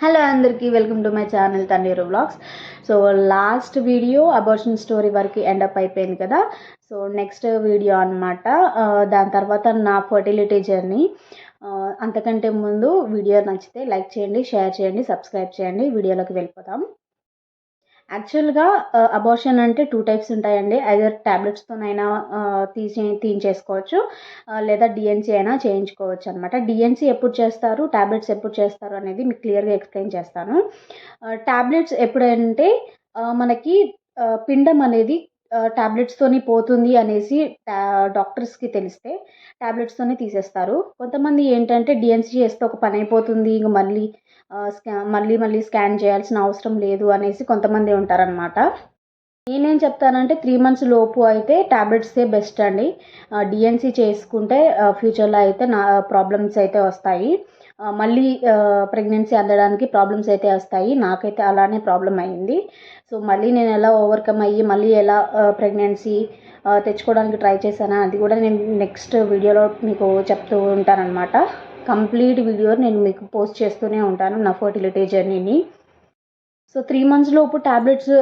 Hello అందరికీ welcome to my channel Tanneeru vlogs. So last video abortion story వరకు end అయిపోయింది కదా. సో నెక్స్ట్ వీడియో అనమాట, దాని తర్వాత నా ఫర్టిలిటీ జర్నీ. అంతకంటే ముందు వీడియో నచ్చితే లైక్ చేయండి, షేర్ చేయండి, సబ్స్క్రైబ్ చేయండి. వీడియోలోకి వెళ్ళిపోతాం. యాక్చువల్గా అబార్షన్ అంటే 2 టైప్స్ ఉంటాయండి. ఐదర్ ట్యాబ్లెట్స్తోనైనా తీయించేసుకోవచ్చు, లేదా డిఎన్సీ అయినా చేయించుకోవచ్చు అనమాట. డిఎన్సీ ఎప్పుడు చేస్తారు, ట్యాబ్లెట్స్ ఎప్పుడు చేస్తారు అనేది మీకు క్లియర్గా ఎక్స్ప్లెయిన్ చేస్తాను. ట్యాబ్లెట్స్ ఎప్పుడంటే మనకి పిండం అనేది ట్యాబ్లెట్స్తోని పోతుంది అనేసి డాక్టర్స్కి తెలిస్తే ట్యాబ్లెట్స్తోనే తీసేస్తారు. కొంతమంది ఏంటంటే డిఎన్సీ చేస్తే ఒక పని అయిపోతుంది, ఇంక మళ్ళీ మళ్ళీ స్కాన్ చేయాల్సిన అవసరం లేదు అనేసి కొంతమంది ఉంటారనమాట. నేనేం చెప్తానంటే 3 మంత్స్ లోపు అయితే ట్యాబ్లెట్సే బెస్ట్ అండి. డిఎన్సీ చేసుకుంటే ఫ్యూచర్లో అయితే ప్రాబ్లమ్స్ అయితే వస్తాయి. మళ్ళీ ప్రెగ్నెన్సీ అందడానికి ప్రాబ్లమ్స్ అయితే వస్తాయి. నాకైతే అలానే ప్రాబ్లం అయింది. సో మళ్ళీ నేను ఎలా ఓవర్కమ్ అయ్యి మళ్ళీ ఎలా ప్రెగ్నెన్సీ తెచ్చుకోవడానికి ట్రై చేశాను అది కూడా నేను నెక్స్ట్ వీడియోలో మీకు చెప్తూ ఉంటానన్నమాట. కంప్లీట్ వీడియో నేను మీకు పోస్ట్ చేస్తూనే ఉంటాను నా ఫర్టిలిటీ జర్నీని. సో 3 మంత్స్ లోపు ట్యాబ్లెట్స్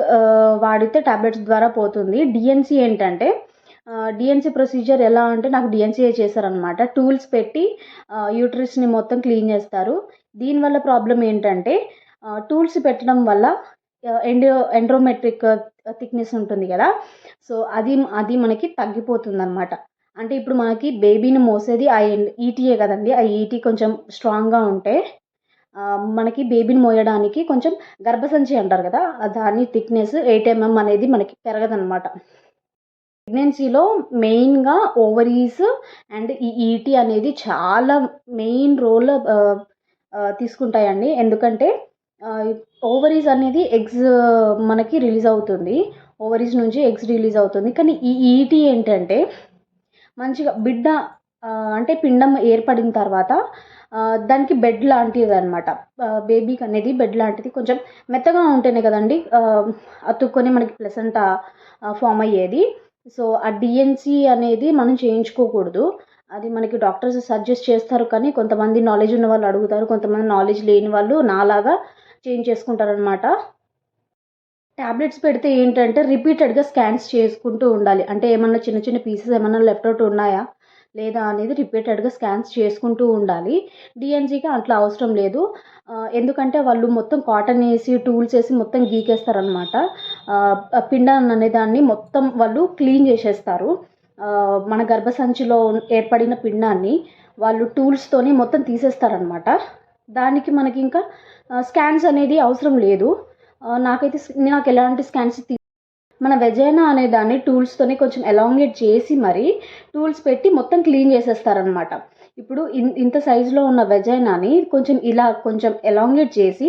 వాడితే ట్యాబ్లెట్స్ ద్వారా పోతుంది. డిఎన్సీ ఏంటంటే డిఎన్సీ ప్రొసీజర్ ఎలా అంటే నాకు డిఎన్సీఏ చేశారనమాట. టూల్స్ పెట్టి యూట్రస్ని మొత్తం క్లీన్ చేస్తారు. దీనివల్ల ప్రాబ్లం ఏంటంటే టూల్స్ పెట్టడం వల్ల ఎండ్రోమెట్రిక్ థిక్నెస్ ఉంటుంది కదా. సో అది మనకి తగ్గిపోతుంది అనమాట. అంటే ఇప్పుడు మనకి బేబీని మోసేది ఆ ఈటీఏ కదండి. ఆ ఈటీ కొంచెం స్ట్రాంగ్గా ఉంటే మనకి బేబీని మోయడానికి కొంచెం గర్భసంచి అంటారు కదా, దాని థిక్నెస్ 8 mm అనేది మనకి పెరగదనమాట. ప్రెగ్నెన్సీలో మెయిన్గా ఓవరీస్ అండ్ ఈ ఈటీ అనేది చాలా మెయిన్ రోల్ తీసుకుంటాయండి. ఎందుకంటే ఓవరీస్ అనేది ఎగ్స్ మనకి రిలీజ్ అవుతుంది. ఓవరీస్ నుంచి ఎగ్స్ రిలీజ్ అవుతుంది. కానీ ఈ ఈటీ ఏంటంటే మంచిగా బిడ్డ అంటే పిండం ఏర్పడిన తర్వాత దానికి బెడ్ లాంటిది అనమాట. బేబీకి అనేది బెడ్ లాంటిది కొంచెం మెత్తగా ఉంటేనే కదండి అతుక్కొని మనకి ప్లసెంటా ఫామ్ అయ్యేది. సో ఆ డిఎన్సీ అనేది మనం చేయించుకోకూడదు. అది మనకి డాక్టర్స్ సజెస్ట్ చేస్తారు, కానీ కొంతమంది నాలెడ్జ్ ఉన్న వాళ్ళు అడుగుతారు, కొంతమంది నాలెడ్జ్ లేని వాళ్ళు నాలాగా చేయించేసుకుంటారనమాట. ట్యాబ్లెట్స్ పెడితే ఏంటంటే రిపీటెడ్గా స్కాన్స్ చేసుకుంటూ ఉండాలి. అంటే ఏమన్నా చిన్న చిన్న పీసెస్ ఏమన్నా లెఫ్ట్ అవుట్ ఉన్నాయా లేదా అనేది రిపీటెడ్గా స్కాన్స్ చేసుకుంటూ ఉండాలి. డిఎన్సీకి అట్లా అవసరం లేదు. ఎందుకంటే వాళ్ళు మొత్తం కాటన్ వేసి టూల్స్ వేసి మొత్తం గీకేస్తారనమాట. పిండాన్ని అనే దాన్ని మొత్తం వాళ్ళు క్లీన్ చేసేస్తారు. మన గర్భసంచిలో ఏర్పడిన పిండాన్ని వాళ్ళు టూల్స్తోని మొత్తం తీసేస్తారనమాట. దానికి మనకి ఇంకా స్కాన్స్ అనేది అవసరం లేదు. నాకు ఎలాంటి స్కాన్స్ మన వెజైనా అనే దాన్ని టూల్స్తోని కొంచెం ఎలాంగేట్ చేసి మరి టూల్స్ పెట్టి మొత్తం క్లీన్ చేసేస్తారనమాట. ఇప్పుడు ఇంత సైజులో ఉన్న వెజైనాని కొంచెం ఎలాంగేట్ చేసి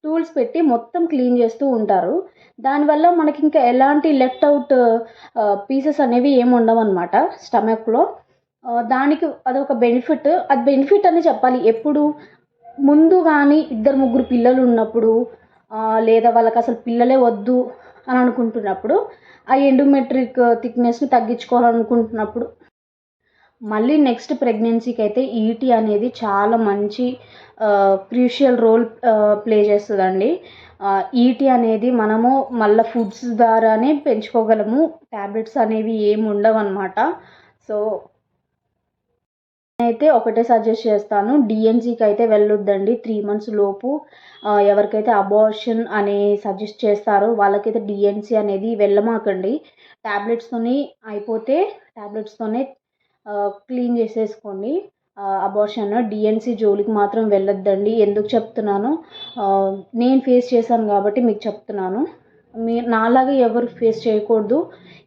టూల్స్ పెట్టి మొత్తం క్లీన్ చేస్తూ ఉంటారు. దానివల్ల మనకి ఇంకా ఎలాంటి లెఫ్ట్ అవుట్ పీసెస్ అనేవి ఏమి ఉండవు అనమాట స్టమక్లో. దానికి అదొక బెనిఫిట్. అది బెనిఫిట్ అని చెప్పాలి. ఎప్పుడు ముందు కానీ 2-3 పిల్లలు ఉన్నప్పుడు, లేదా వాళ్ళకి అసలు పిల్లలే వద్దు అని అనుకుంటున్నప్పుడు, ఆ ఎండోమెట్రిక్ థిక్నెస్ని తగ్గించుకోవాలనుకుంటున్నప్పుడు, మళ్ళీ నెక్స్ట్ ప్రెగ్నెన్సీకి అయితే ఈటీ అనేది చాలా మంచి క్రూషియల్ రోల్ ప్లే చేస్తుందండి. ఈటీ అనేది మనము మళ్ళీ ఫుడ్స్ ద్వారానే పెంచుకోగలము. ట్యాబ్లెట్స్ అనేవి ఏమి ఉండవు అనమాట. సో నేనైతే ఒకటే సజెస్ట్ చేస్తాను, డిఎన్సీకి అయితే వెళ్ళొద్దండి 3 మంత్స్ లోపు. ఎవరికైతే అబార్షన్ అని సజెస్ట్ చేస్తారో వాళ్ళకైతే డిఎన్సీ అనేది వెళ్ళమాకండి. ట్యాబ్లెట్స్తోని అయిపోతే ట్యాబ్లెట్స్తోనే క్లీన్ చేసేసుకోండి అబార్షన్. డిఎన్సీ జోలికి మాత్రం వెళ్ళొద్దండి. ఎందుకు చెప్తున్నాను, నేను ఫేస్ చేశాను కాబట్టి మీకు చెప్తున్నాను. నాలాగా ఎవరు ఫేస్ చేయకూడదు.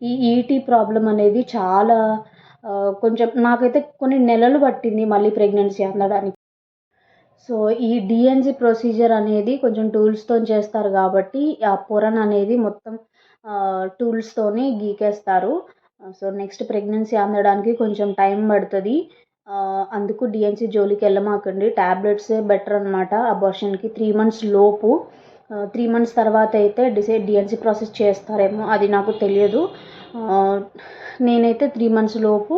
ఈ ఈటీ ప్రాబ్లం అనేది చాలా కొంచెం నాకైతే కొన్ని నెలలు పట్టింది మళ్ళీ ప్రెగ్నెన్సీ అందడానికి. సో ఈ డిఎన్సీ ప్రొసీజర్ అనేది కొంచెం టూల్స్తో చేస్తారు కాబట్టి ఆ పొరను అనేది మొత్తం టూల్స్తోని గీకేస్తారు. సో నెక్స్ట్ ప్రెగ్నెన్సీ అందడానికి కొంచెం టైం పడుతుంది. అందుకు డిఎన్సీ జోలికి వెళ్ళమాకండి. ట్యాబ్లెట్సే బెటర్ అనమాట అబార్షన్కి 3 మంత్స్ లోపు. 3 మంత్స్ తర్వాత అయితే డిఎన్సీ ప్రాసెస్ చేస్తారేమో, అది నాకు తెలియదు. నేనైతే 3 మంత్స్ లోపు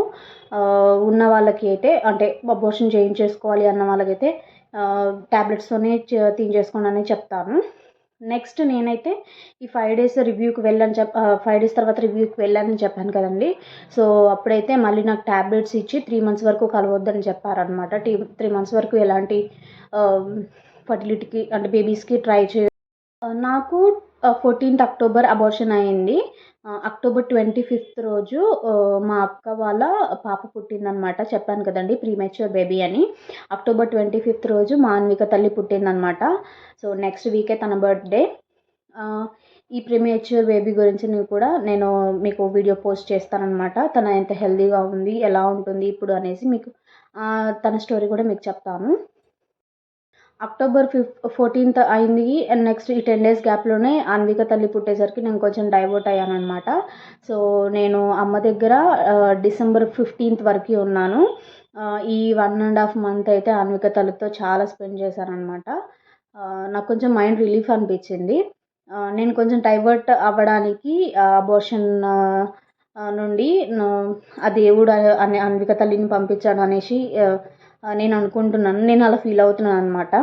ఉన్న వాళ్ళకి అయితే, అంటే అబార్షన్ చేయించేసుకోవాలి అన్న వాళ్ళకైతే ట్యాబ్లెట్స్తోనే తీయించేసుకోండి అని చెప్తాను. నెక్స్ట్ నేనైతే ఈ 5 డేస్ రివ్యూకి వెళ్ళని 5 డేస్ తర్వాత రివ్యూకి వెళ్ళానని చెప్పాను కదండి. సో అప్పుడైతే మళ్ళీ నాకు ట్యాబ్లెట్స్ ఇచ్చి 3 మంత్స్ వరకు కలవద్దని చెప్పారనమాట. 3 మంత్స్ వరకు ఎలాంటి ఫర్టిలిటీకి అంటే బేబీస్కి ట్రై నాకు 14th అక్టోబర్ అబార్షన్ అయింది. అక్టోబర్ 25th రోజు మా అక్క వాళ్ళ పాప పుట్టిందనమాట. చెప్పాను కదండి ప్రీమెచ్యూర్ బేబీ అని. అక్టోబర్ 25th రోజు మా అన్విక తల్లి పుట్టిందనమాట. సో నెక్స్ట్ వీకే తన బర్త్డే. ఈ ప్రీమెచ్యూర్ బేబీ గురించి కూడా నేను మీకు వీడియో పోస్ట్ చేస్తానన్నమాట. తను ఎంత హెల్తీగా ఉంది, ఎలా ఉంటుంది ఇప్పుడు అనేసి మీకు తన స్టోరీ కూడా మీకు చెప్తాను. అక్టోబర్ 14th అయింది. అండ్ నెక్స్ట్ ఈ 10 డేస్ గ్యాప్లోనే అన్విక తల్లి పుట్టేసరికి నేను కొంచెం డైవర్ట్ అయ్యాను అనమాట. సో నేను అమ్మ దగ్గర డిసెంబర్ 15th వరకు ఉన్నాను. ఈ 1.5 month అయితే అన్విక తల్లితో చాలా స్పెండ్ చేశాను అనమాట. నాకు కొంచెం మైండ్ రిలీఫ్ అనిపించింది. నేను కొంచెం డైవర్ట్ అవ్వడానికి అబార్షన్ నుండి ఆ దేవుడు అన్విక తల్లిని పంపించాడు అనేసి నేను అనుకుంటున్నాను. నేను అలా ఫీల్ అవుతున్నాను అనమాట.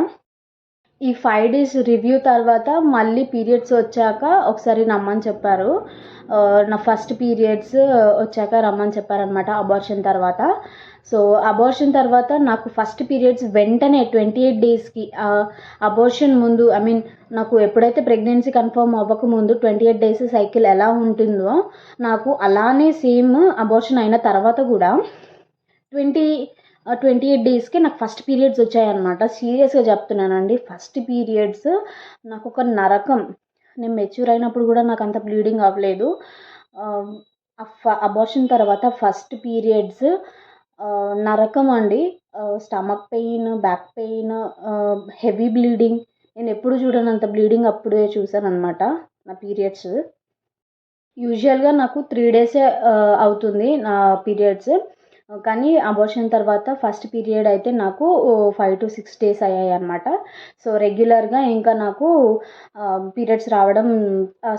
ఈ 5 డేస్ రివ్యూ తర్వాత మళ్ళీ పీరియడ్స్ వచ్చాక ఒకసారి రమ్మని చెప్పారు. నా ఫస్ట్ పీరియడ్స్ వచ్చాక రమ్మని చెప్పారనమాట అబార్షన్ తర్వాత. సో అబార్షన్ తర్వాత నాకు ఫస్ట్ పీరియడ్స్ వెంటనే 28 డేస్కి అబార్షన్ ముందు నాకు ఎప్పుడైతే ప్రెగ్నెన్సీ కన్ఫర్మ్ అవ్వకముందు 28 డేస్ సైకిల్ ఎలా ఉంటుందో నాకు అలానే సేమ్ అబార్షన్ అయిన తర్వాత కూడా 28 డేస్కి నాకు ఫస్ట్ పీరియడ్స్ వచ్చాయన్నమాట. సీరియస్గా చెప్తున్నానండి. ఫస్ట్ పీరియడ్స్ నాకు ఒక నరకం. నేను మెచ్యూర్ అయినప్పుడు కూడా నాకు అంత బ్లీడింగ్ అవ్వలేదు. అబార్షన్ తర్వాత ఫస్ట్ పీరియడ్స్ నరకం అండి. Stomach pain, back pain, heavy bleeding. నేను ఎప్పుడు చూడనంత బ్లీడింగ్ అప్పుడే చూసాను అనమాట నా పీరియడ్స్. యూజువల్గా నాకు 3 డేసే అవుతుంది నా పీరియడ్స్. కానీ అబార్షన్ తర్వాత ఫస్ట్ పీరియడ్ అయితే నాకు 5 to 6 days అయ్యాయి అన్నమాట. సో రెగ్యులర్గా ఇంకా నాకు పీరియడ్స్ రావడం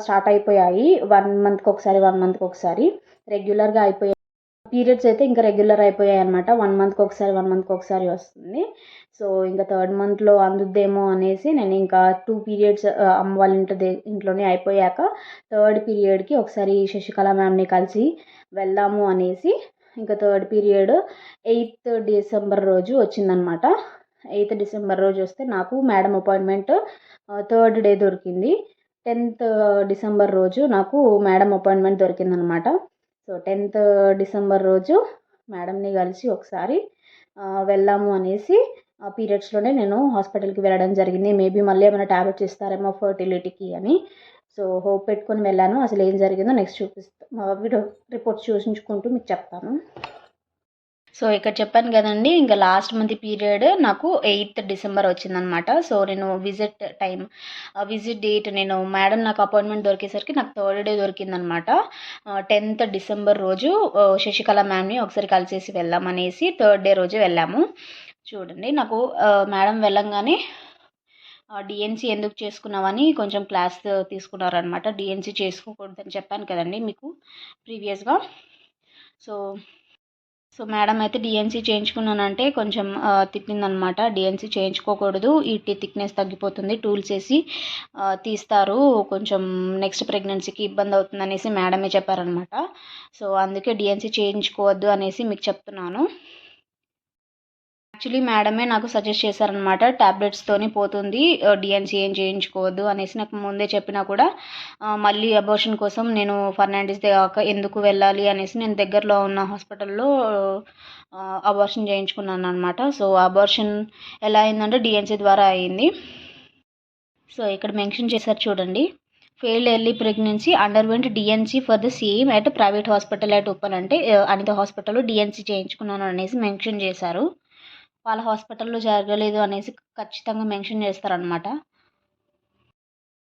స్టార్ట్ అయిపోయాయి. 1 monthకి ఒకసారి 1 monthకి ఒకసారి రెగ్యులర్గా అయిపోయాయి. పీరియడ్స్ అయితే ఇంకా రెగ్యులర్ అయిపోయాయి అనమాట. 1 monthకి ఒకసారి 1 monthకి ఒకసారి వస్తుంది. సో ఇంకా 3rd monthలో అందుద్దేమో అనేసి నేను ఇంకా 2 periods అమ్మ వాళ్ళ ఇంట్లోనే అయిపోయాక 3rd పీరియడ్కి ఒకసారి శశికళ మ్యామ్ని కలిసి వెళ్దాము అనేసి ఇంకా 3rd పీరియడ్ 8th December రోజు వచ్చిందనమాట. 8th December రోజు వస్తే నాకు మేడం అపాయింట్మెంట్ 3rd డే దొరికింది. 10th December రోజు నాకు మేడం అపాయింట్మెంట్ దొరికిందనమాట. సో 10th December రోజు మేడంని కలిసి ఒకసారి వెళ్దాము అనేసి పీరియడ్స్లోనే నేను హాస్పిటల్కి వెళ్ళడం జరిగింది. మేబీ మళ్ళీ ఏమైనా ట్యాబ్లెట్స్ ఇస్తారేమో ఫర్టిలిటీకి అని. సో హోప్ పెట్టుకొని వెళ్ళాను. అసలు ఏం జరిగిందో నెక్స్ట్ వీడియో రిపోర్ట్స్ చూసించుకుంటూ మీకు చెప్తాను. సో ఇక్కడ చెప్పాను కదండి, ఇంకా లాస్ట్ మంత్ పీరియడ్ నాకు 8th December వచ్చిందనమాట. సో నేను విజిట్ డేట్ నేను మేడం నాకు అపాయింట్మెంట్ దొరికేసరికి నాకు 3rd డే దొరికిందనమాట. 10th December రోజు శశికళ మ్యామ్ని ఒకసారి కలిసేసి వెళ్దామనేసి 3rd డే రోజు వెళ్ళాము. చూడండి నాకు మేడం వెళ్ళంగానే డిఎన్సీ ఎందుకు చేసుకున్నామని కొంచెం క్లాస్ తీసుకున్నారనమాట. డిఎన్సీ చేసుకోకూడదని చెప్పాను కదండి మీకు ప్రీవియస్గా. సో మేడం అయితే డిఎన్సీ చేయించుకున్నానంటే కొంచెం తిప్పిందనమాట. డిఎన్సీ చేయించుకోకూడదు, ఈ థిక్నెస్ తగ్గిపోతుంది, టూల్స్ వేసి తీస్తారు, కొంచెం నెక్స్ట్ ప్రెగ్నెన్సీకి ఇబ్బంది అవుతుంది అనేసి మేడమే చెప్పారనమాట. సో అందుకే డిఎన్సీ చేయించుకోవద్దు అనేసి మీకు చెప్తున్నాను. యాక్చువల్లీ మేడమే నాకు సజెస్ట్ చేశారనమాట, ట్యాబ్లెట్స్తోని పోతుంది, డిఎన్సీ ఏం చేయించుకోవద్దు అనేసి. నాకు ముందే చెప్పినా కూడా మళ్ళీ అబార్షన్ కోసం నేను ఫర్నాండిస్ దాకా ఎందుకు వెళ్ళాలి అనేసి నేను దగ్గరలో ఉన్న హాస్పిటల్లో అబార్షన్ చేయించుకున్నాను అనమాట. సో అబార్షన్ ఎలా అయిందంటే డిఎన్సీ ద్వారా అయింది. సో ఇక్కడ మెన్షన్ చేశారు చూడండి, failed early pregnancy underwent DNC for the same at private hospital at open, అంటే అనిత హాస్పిటల్లో డిఎన్సీ చేయించుకున్నాను అనేసి మెన్షన్ చేశారు. వాళ్ళ హాస్పిటల్లో జరగలేదు అనేసి ఖచ్చితంగా మెన్షన్ చేస్తారనమాట.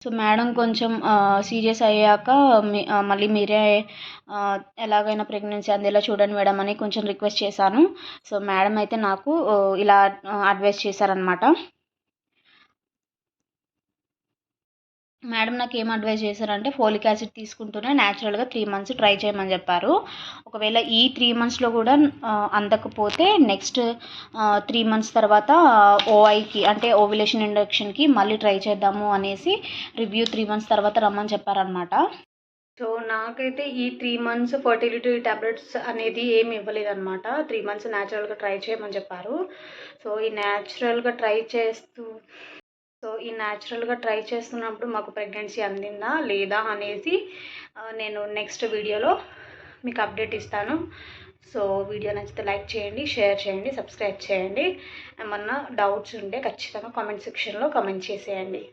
సో మేడం కొంచెం సీరియస్ అయ్యాక మళ్ళీ మీరే ఎలాగైనా ప్రెగ్నెన్సీ అందేలా చూడండి మేడం అని కొంచెం రిక్వెస్ట్ చేశాను. సో మేడం అయితే నాకు ఇలా అడ్వైస్ చేశారనమాట. మేడం నాకు ఏం అడ్వైజ్ చేశారంటే ఫోలిక్ యాసిడ్ తీసుకుంటూనే న్యాచురల్గా 3 మంత్స్ ట్రై చేయమని చెప్పారు. ఒకవేళ ఈ 3 మంత్స్లో కూడా అందకపోతే నెక్స్ట్ 3 మంత్స్ తర్వాత ఓఐకి అంటే ఓవ్యులేషన్ ఇండక్షన్కి మళ్ళీ ట్రై చేద్దాము అనేసి రివ్యూ 3 మంత్స్ తర్వాత రమ్మని చెప్పారనమాట. సో నాకైతే ఈ 3 మంత్స్ ఫర్టిలిటీ ట్యాబ్లెట్స్ అనేది ఏమి ఇవ్వలేదన్నమాట. 3 మంత్స్ న్యాచురల్గా ట్రై చేయమని చెప్పారు. సో ఈ న్యాచురల్గా ట్రై చేస్తున్నప్పుడు మాకు ప్రెగ్నెన్సీ అందిందా లేదా అనేసి నేను నెక్స్ట్ వీడియోలో మీకు అప్డేట్ ఇస్తాను. సో వీడియో నచ్చితే లైక్ చేయండి, షేర్ చేయండి, సబ్స్క్రైబ్ చేయండి. ఏమన్నా డౌట్స్ ఉంటే ఖచ్చితంగా కామెంట్ సెక్షన్లో కామెంట్ చేసేయండి.